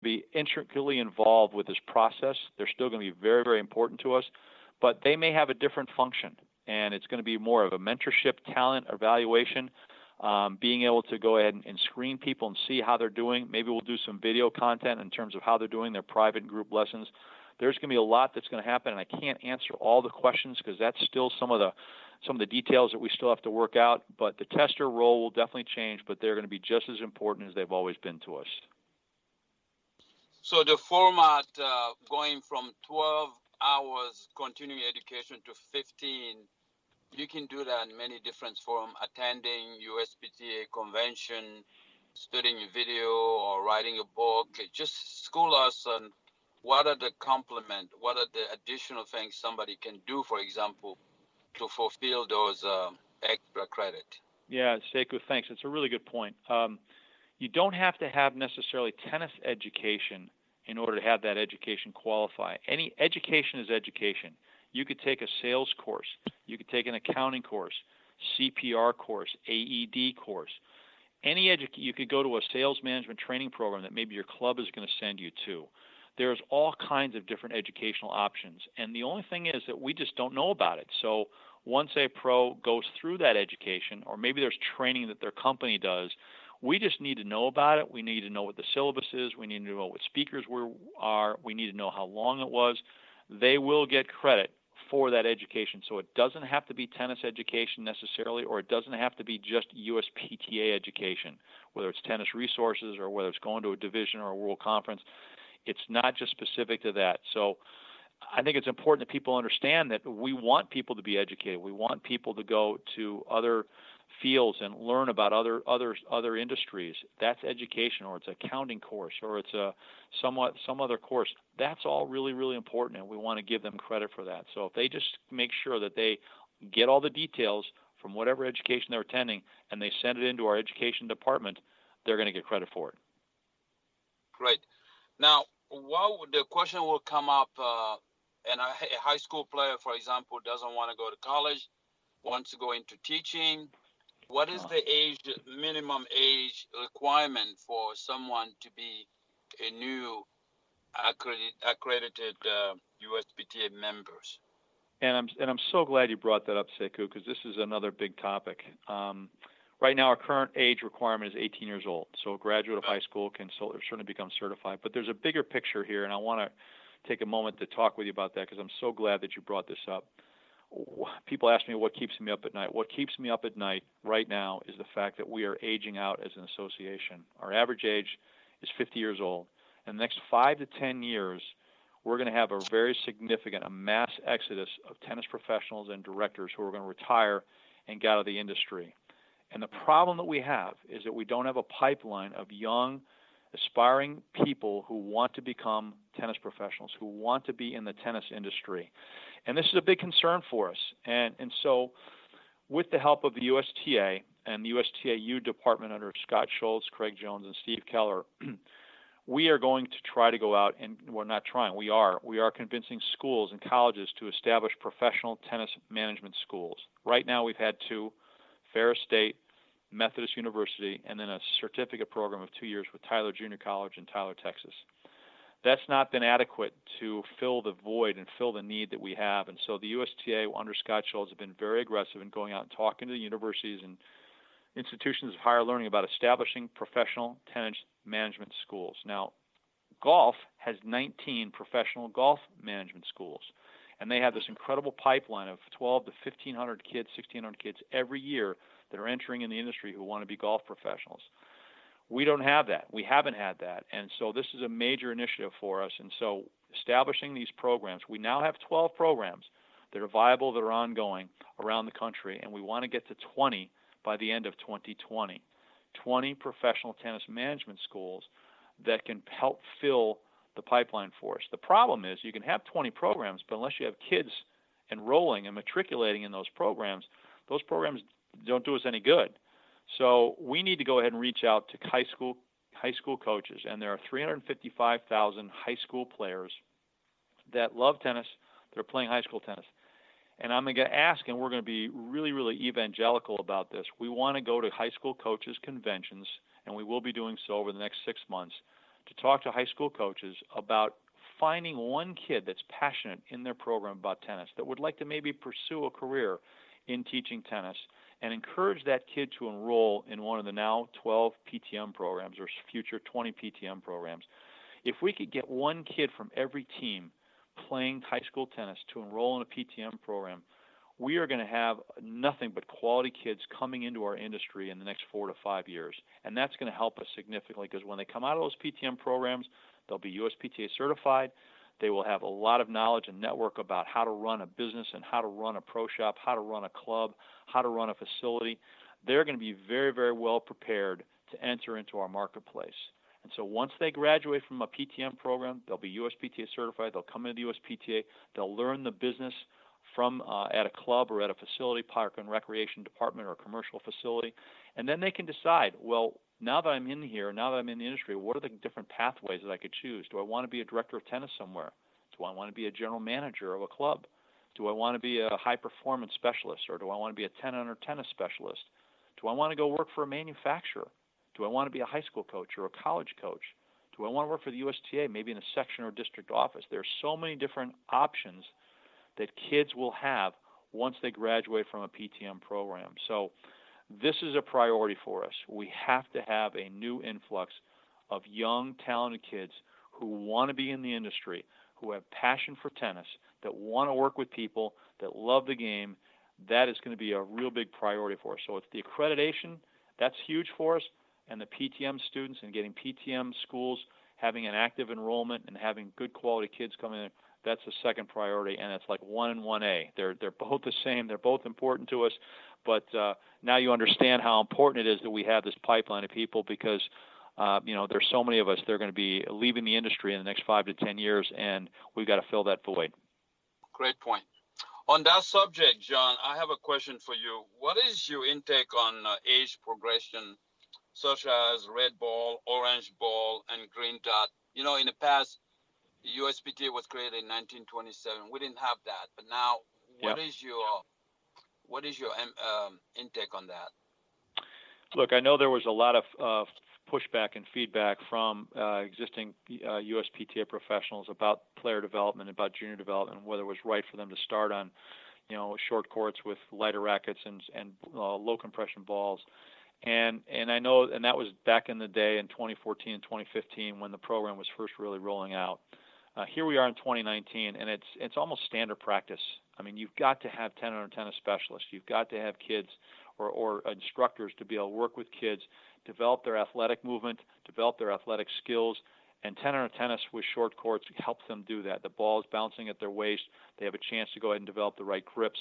be intricately involved with this process. They're still going to be very, very important to us, but they may have a different function, and it's going to be more of a mentorship, talent evaluation, being able to go ahead and screen people and see how they're doing. Maybe we'll do some video content in terms of how they're doing their private and group lessons. There's going to be a lot that's going to happen, and I can't answer all the questions because that's still some of the details that we still have to work out. But the tester role will definitely change, but they're going to be just as important as they've always been to us. So the format going from 12 hours continuing education to 15, you can do that in many different forms, attending USPTA convention, studying video, or writing a book. Just school us on what are the complement, what are the additional things somebody can do, for example, to fulfill those extra credit. Yeah, Sekou, thanks. It's a really good point. You don't have to have necessarily tennis education in order to have that education qualify. Any education is education. You could take a sales course. You could take an accounting course, CPR course, AED course. You could go to a sales management training program that maybe your club is going to send you to. There's all kinds of different educational options. And the only thing is that we just don't know about it. So once a pro goes through that education, or maybe there's training that their company does, we just need to know about it. We need to know what the syllabus is. We need to know what speakers are. We need to know how long it was. They will get credit for that education. So it doesn't have to be tennis education necessarily, or it doesn't have to be just USPTA education, whether it's tennis resources or whether it's going to a division or a world conference. It's not just specific to that. So I think it's important that people understand that we want people to be educated. We want people to go to other fields and learn about other industries. That's education, or it's an accounting course, or it's some other course. That's all really, really important, and we want to give them credit for that. So if they just make sure that they get all the details from whatever education they're attending and they send it into our education department, they're going to get credit for it. Great. Now, the question will come up, and a high school player, for example, doesn't want to go to college, wants to go into teaching. What is the minimum age requirement for someone to be a new accredited USPTA members? And I'm so glad you brought that up, Sekou, because this is another big topic. Right now, our current age requirement is 18 years old, so a graduate of high school can certainly become certified. But there's a bigger picture here, and I want to take a moment to talk with you about that because I'm so glad that you brought this up. People ask me what keeps me up at night. What keeps me up at night right now is the fact that we are aging out as an association. Our average age is 50 years old. In the next 5 to 10 years, we're going to have a very significant, a mass exodus of tennis professionals and directors who are going to retire and get out of the industry. And the problem that we have is that we don't have a pipeline of young, aspiring people who want to become tennis professionals, who want to be in the tennis industry. And this is a big concern for us. And so with the help of the USTA and the USTAU department under Scott Schultz, Craig Jones, and Steve Keller, we are going to try to go out and we're not trying. We are convincing schools and colleges to establish professional tennis management schools. Right now we've had 2, Ferris State, Methodist University, and then a certificate program of 2 years with Tyler Junior College in Tyler, Texas. That's not been adequate to fill the void and fill the need that we have. And so the USTA under Scott Schultz have been very aggressive in going out and talking to the universities and institutions of higher learning about establishing professional tennis management schools. Now, golf has 19 professional golf management schools, and they have this incredible pipeline of 12 to 1,500 kids, 1,600 kids every year that are entering in the industry who want to be golf professionals. We don't have that. We haven't had that. And so this is a major initiative for us. And so establishing these programs, we now have 12 programs that are viable, that are ongoing around the country, and we want to get to 20 by the end of 2020. 20 professional tennis management schools that can help fill the pipeline for us. The problem is you can have 20 programs, but unless you have kids enrolling and matriculating in those programs don't do us any good. So we need to go ahead and reach out to high school coaches, and there are 355,000 high school players that love tennis, that are playing high school tennis. And I'm going to ask, and we're going to be really, really evangelical about this. We want to go to high school coaches conventions, and we will be doing so over the next 6 months, to talk to high school coaches about finding one kid that's passionate in their program about tennis, that would like to maybe pursue a career in teaching tennis, and encourage that kid to enroll in one of the now 12 PTM programs or future 20 PTM programs. If we could get one kid from every team playing high school tennis to enroll in a PTM program, we are going to have nothing but quality kids coming into our industry in the next 4 to 5 years. And that's going to help us significantly, because when they come out of those PTM programs, they'll be USPTA certified. They will have a lot of knowledge and network about how to run a business and how to run a pro shop, how to run a club, how to run a facility. They're going to be very, very well prepared to enter into our marketplace. And so once they graduate from a PTM program, they'll be USPTA certified. They'll come into the USPTA. They'll learn the business from at a club or at a facility, park and recreation department or a commercial facility. And then they can decide, well, now that I'm in here, now that I'm in the industry, what are the different pathways that I could choose? Do I want to be a director of tennis somewhere? Do I want to be a general manager of a club? Do I want to be a high performance specialist, or do I want to be a 10 under tennis specialist? Do I want to go work for a manufacturer? Do I want to be a high school coach or a college coach? Do I want to work for the USTA, maybe in a section or district office? There are so many different options that kids will have once they graduate from a PTM program. So this is a priority for us. We have to have a new influx of young, talented kids who want to be in the industry, who have passion for tennis, that want to work with people, that love the game. That is going to be a real big priority for us. So it's the accreditation, that's huge for us, and the PTM students and getting PTM schools having an active enrollment and having good quality kids coming in. That's the second priority, and it's like 1 and 1A. They're both the same. They're both important to us, but now you understand how important it is that we have this pipeline of people, because there's so many of us that are going to be leaving the industry in the next 5 to 10 years, and we've got to fill that void. Great point. On that subject, John, I have a question for you. What is your intake on age progression, such as red ball, orange ball, and green dot? In the past, USPTA was created in 1927. We didn't have that, but now, what is your intake on that? Look, I know there was a lot of pushback and feedback from existing USPTA professionals about player development, about junior development, whether it was right for them to start on, short courts with lighter rackets and low compression balls. And I know, and that was back in the day in 2014 and 2015 when the program was first really rolling out. Here we are in 2019, and it's almost standard practice. I mean, you've got to have 10 under tennis specialists. You've got to have kids or instructors to be able to work with kids, develop their athletic movement, develop their athletic skills, and 10 under tennis with short courts helps them do that. The ball is bouncing at their waist. They have a chance to go ahead and develop the right grips.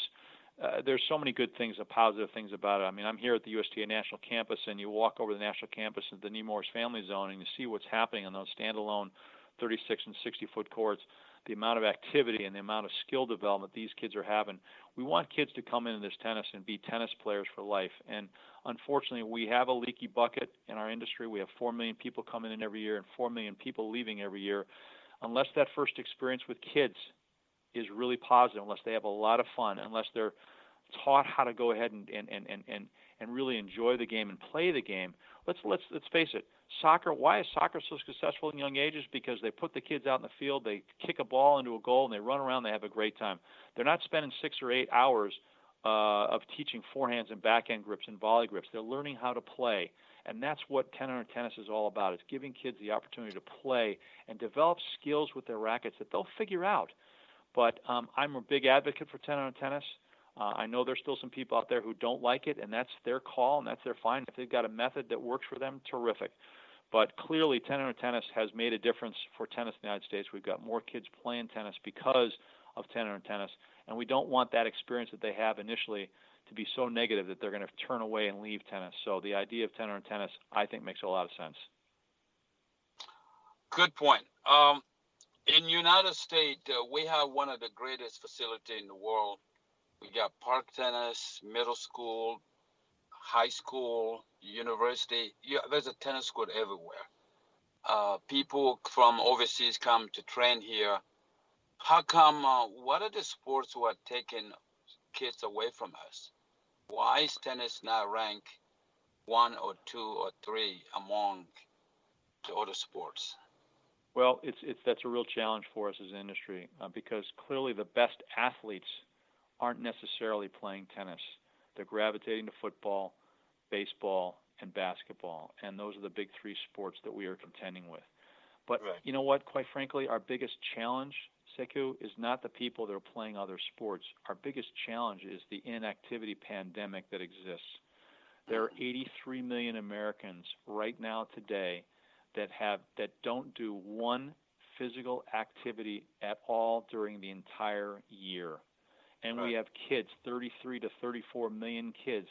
There's so many good things, positive things about it. I mean, I'm here at the USTA National Campus, and you walk over the National Campus at the Nemours Family Zone, and you see what's happening on those standalone 36 and 60-foot courts, the amount of activity and the amount of skill development these kids are having. We want kids to come into this tennis and be tennis players for life. And unfortunately, we have a leaky bucket in our industry. We have 4 million people coming in every year and 4 million people leaving every year. Unless that first experience with kids is really positive, unless they have a lot of fun, unless they're taught how to go ahead and really enjoy the game and play the game. Let's face it. Soccer. Why is soccer so successful in young ages? Because they put the kids out in the field, they kick a ball into a goal, and they run around. They have a great time. They're not spending 6 or 8 hours of teaching forehands and backhand grips and volley grips. They're learning how to play, and that's what 10 under tennis is all about. It's giving kids the opportunity to play and develop skills with their rackets that they'll figure out. But I'm a big advocate for 10 under tennis. I know there's still some people out there who don't like it, and that's their call, and that's their fine. If they've got a method that works for them, terrific. But clearly, 10 under tennis has made a difference for tennis in the United States. We've got more kids playing tennis because of 10 under tennis, and we don't want that experience that they have initially to be so negative that they're going to turn away and leave tennis. So the idea of 10 under tennis, I think, makes a lot of sense. Good point. In United States, we have one of the greatest facilities in the world. We got park tennis, middle school, high school, university. There's a tennis court everywhere. People from overseas come to train here. How come, what are the sports who are taking kids away from us? Why is tennis not ranked 1 or 2 or 3 among the other sports? Well, that's a real challenge for us as an industry because clearly the best athletes aren't necessarily playing tennis. They're gravitating to football, baseball, and basketball, and those are the big three sports that we are contending with. But Right. you know what? Quite frankly, our biggest challenge, Sekou, is not the people that are playing other sports. Our biggest challenge is the inactivity pandemic that exists. There are 83 million Americans right now today that don't do one physical activity at all during the entire year. And Right. we have kids, 33 to 34 million kids,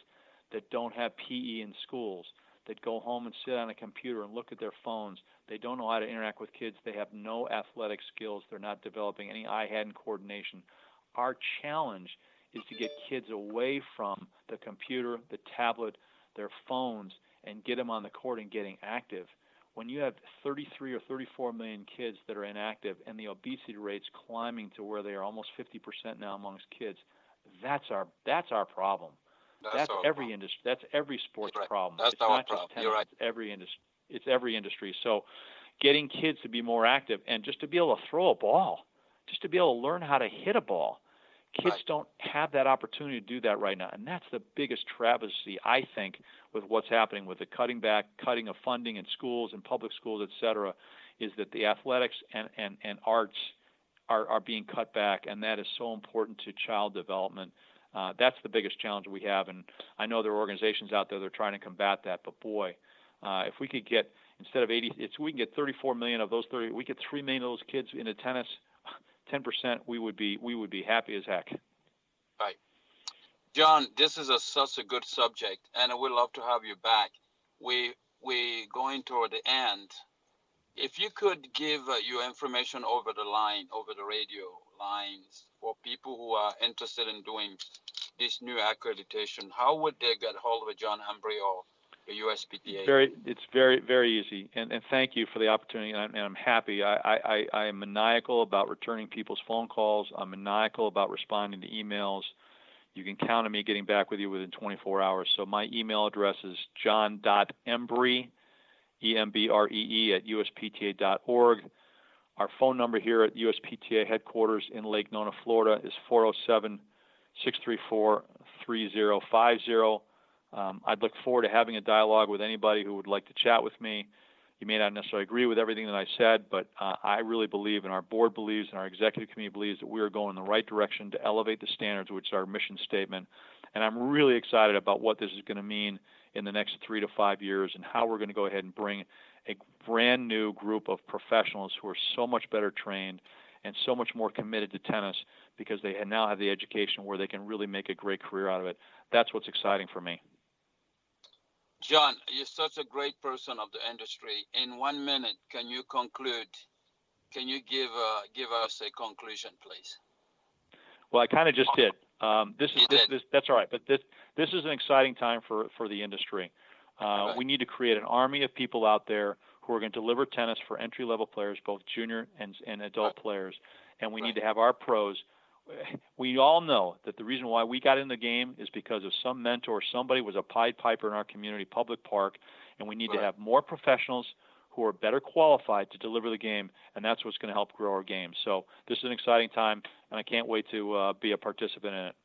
that don't have PE in schools, that go home and sit on a computer and look at their phones. They don't know how to interact with kids. They have no athletic skills. They're not developing any eye-hand coordination. Our challenge is to get kids away from the computer, the tablet, their phones, and get them on the court and getting active. When you have 33 or 34 million kids that are inactive and the obesity rates climbing to where they are almost 50% now amongst kids, that's our problem. That's every industry. That's every sports problem. That's it's our not problem. just tennis. You're right. It's every industry. So, getting kids to be more active and just to be able to throw a ball, just to be able to learn how to hit a ball. Kids Right. don't have that opportunity to do that right now, and that's the biggest travesty, I think, with what's happening with the cutting of funding in schools and public schools, et cetera, is that the athletics and arts are being cut back, and that is so important to child development. That's the biggest challenge we have, and I know there are organizations out there that are trying to combat that. But boy, if we could get instead of 80, we can get 34 million of those 30. We get 3 million of those kids into tennis. 10%, we would be happy as heck. Right, John. This is such a good subject, and I would love to have you back. We going toward the end. If you could give your information over the radio lines for people who are interested in doing this new accreditation, how would they get hold of John EMBREE or the USPTA? It's very, very easy, and thank you for the opportunity. And I'm happy. I am maniacal about returning people's phone calls. I'm maniacal about responding to emails. You can count on me getting back with you within 24 hours. So my email address is john.embree, EMBREE @USPTA.org. Our phone number here at USPTA headquarters in Lake Nona, Florida is 407-634-3050. I'd look forward to having a dialogue with anybody who would like to chat with me. You may not necessarily agree with everything that I said, but I really believe, and our board believes, and our executive committee believes, that we are going in the right direction to elevate the standards, which is our mission statement. And I'm really excited about what this is going to mean in the next 3 to 5 years and how we're going to go ahead and bring a brand new group of professionals who are so much better trained and so much more committed to tennis because they now have the education where they can really make a great career out of it. That's what's exciting for me. John, you're such a great person of the industry. In 1 minute, can you conclude? Can you give us a conclusion, please? Well, I kind of just did. That's all right. But this is an exciting time for the industry. Right. We need to create an army of people out there who are going to deliver tennis for entry-level players, both junior and adult players. And we need to have our pros. We all know that the reason why we got in the game is because of some mentor, somebody was a Pied Piper in our community, public park, and we need to have more professionals who are better qualified to deliver the game, and that's what's going to help grow our game. So this is an exciting time, and I can't wait to be a participant in it.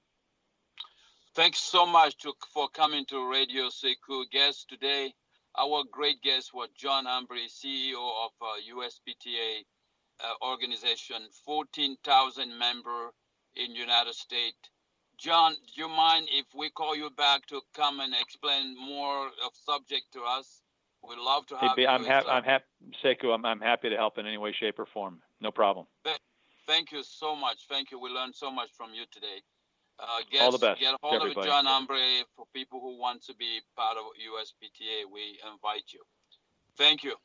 Thanks so much for coming to Radio Sekou. Guest today, our great guest was John EMBREE, CEO of USPTA organization, 14,000 member in United States. John, do you mind if we call you back to come and explain more of subject to us? We'd love to have you. I'm happy, Sekou. I'm happy to help in any way, shape, or form. No problem. Thank you so much. Thank you. We learned so much from you today. All the best. Get a hold of John EMBREE for people who want to be part of USPTA. We invite you. Thank you.